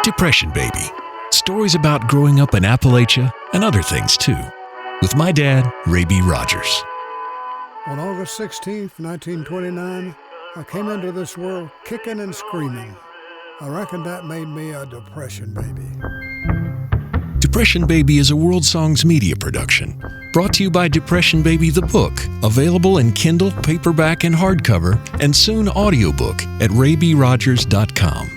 Depression Baby. Stories about growing up in Appalachia and other things too. With my dad, Ray B. Rogers. On August 16th, 1929, I came into this world kicking and screaming. I reckon that made me a depression baby. Depression Baby is a World Songs media production, brought to you by Depression Baby the Book, available in Kindle, paperback, and hardcover, and soon audiobook at raybrogers.com.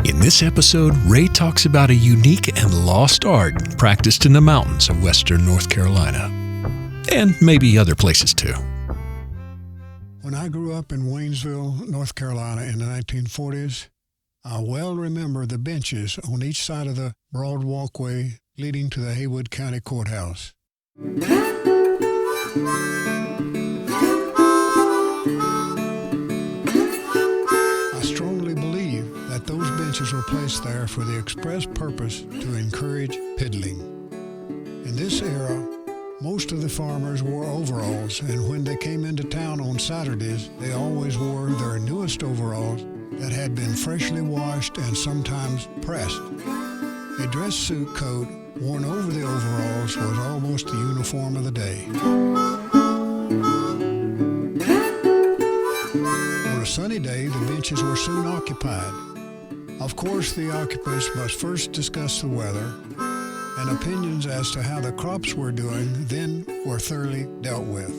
In this episode, Ray talks about a unique and lost art practiced in the mountains of western North Carolina, and maybe other places too. When I grew up in Waynesville, North Carolina in the 1940s, I well remember the benches on each side of the broad walkway leading to the Haywood County Courthouse. I strongly believe that those benches were placed there for the express purpose to encourage piddling. In this era, most of the farmers wore overalls, and when they came into town on Saturdays, they always wore their newest overalls that had been freshly washed and sometimes pressed. A dress suit coat worn over the overalls was almost the uniform of the day. On a sunny day, the benches were soon occupied. Of course, the occupants must first discuss the weather, and opinions as to how the crops were doing then were thoroughly dealt with.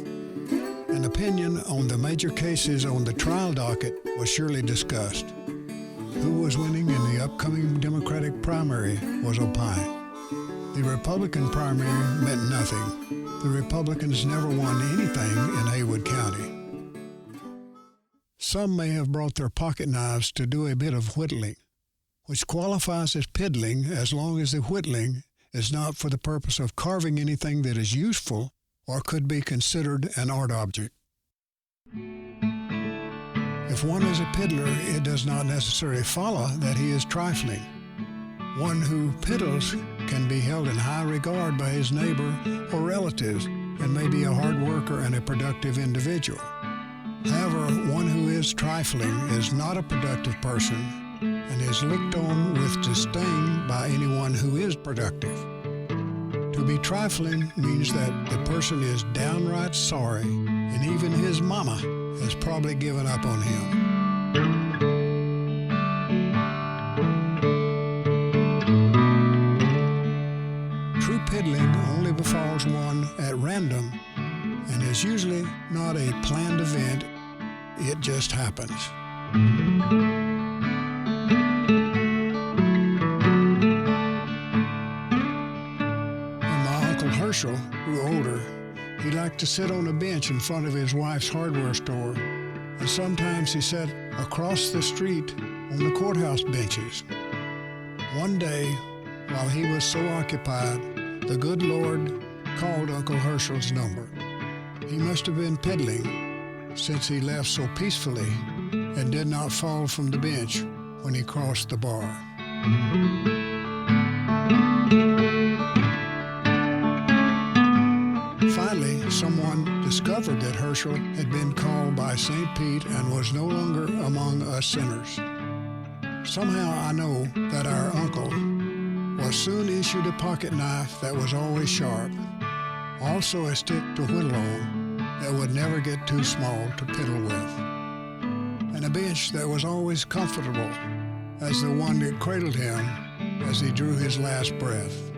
An opinion on the major cases on the trial docket was surely discussed. Who was winning in the upcoming Democratic primary was opined. The Republican primary meant nothing. The Republicans never won anything in Haywood County. Some may have brought their pocket knives to do a bit of whittling, which qualifies as piddling as long as the whittling is not for the purpose of carving anything that is useful or could be considered an art object. If one is a piddler, it does not necessarily follow that he is trifling. One who piddles can be held in high regard by his neighbor or relatives and may be a hard worker and a productive individual. However, one who is trifling is not a productive person and is looked on with disdain by anyone who is productive. To be trifling means that the person is downright sorry, and even his mama has probably given up on him. True piddling only befalls one at random and is usually not a planned event, it just happens. Herschel grew older, he liked to sit on a bench in front of his wife's hardware store, and sometimes he sat across the street on the courthouse benches. One day, while he was so occupied, the good Lord called Uncle Herschel's number. He must have been piddling, since he left so peacefully and did not fall from the bench when he crossed the bar. Finally, someone discovered that Herschel had been called by St. Pete and was no longer among us sinners. Somehow I know that our uncle was soon issued a pocket knife that was always sharp, also a stick to whittle on that would never get too small to piddle with, and a bench that was always comfortable as the one that cradled him as he drew his last breath.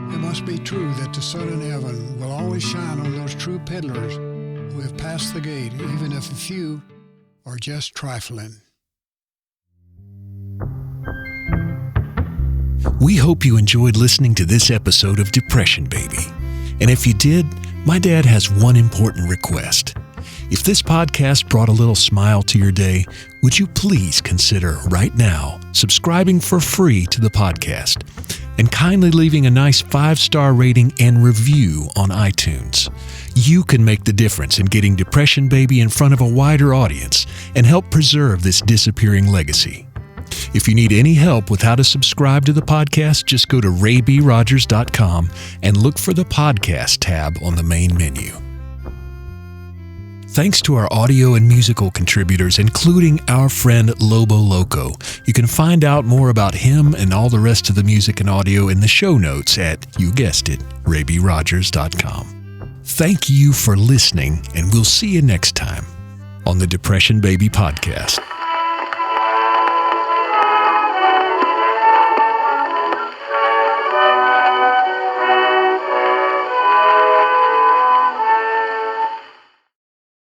It must be true that the sun in heaven will always shine on those true piddlers who have passed the gate, even if a few are just trifling. We hope you enjoyed listening to this episode of Depression Baby. And if you did, my dad has one important request. If this podcast brought a little smile to your day, would you please consider right now subscribing for free to the podcast and kindly leaving a nice 5-star rating and review on iTunes. You can make the difference in getting Depression Baby in front of a wider audience and help preserve this disappearing legacy. If you need any help with how to subscribe to the podcast, just go to raybrogers.com and look for the podcast tab on the main menu. Thanks to our audio and musical contributors, including our friend Lobo Loco. You can find out more about him and all the rest of the music and audio in the show notes at, you guessed it, raybyrogers.com. Thank you for listening, and we'll see you next time on the Depression Baby Podcast.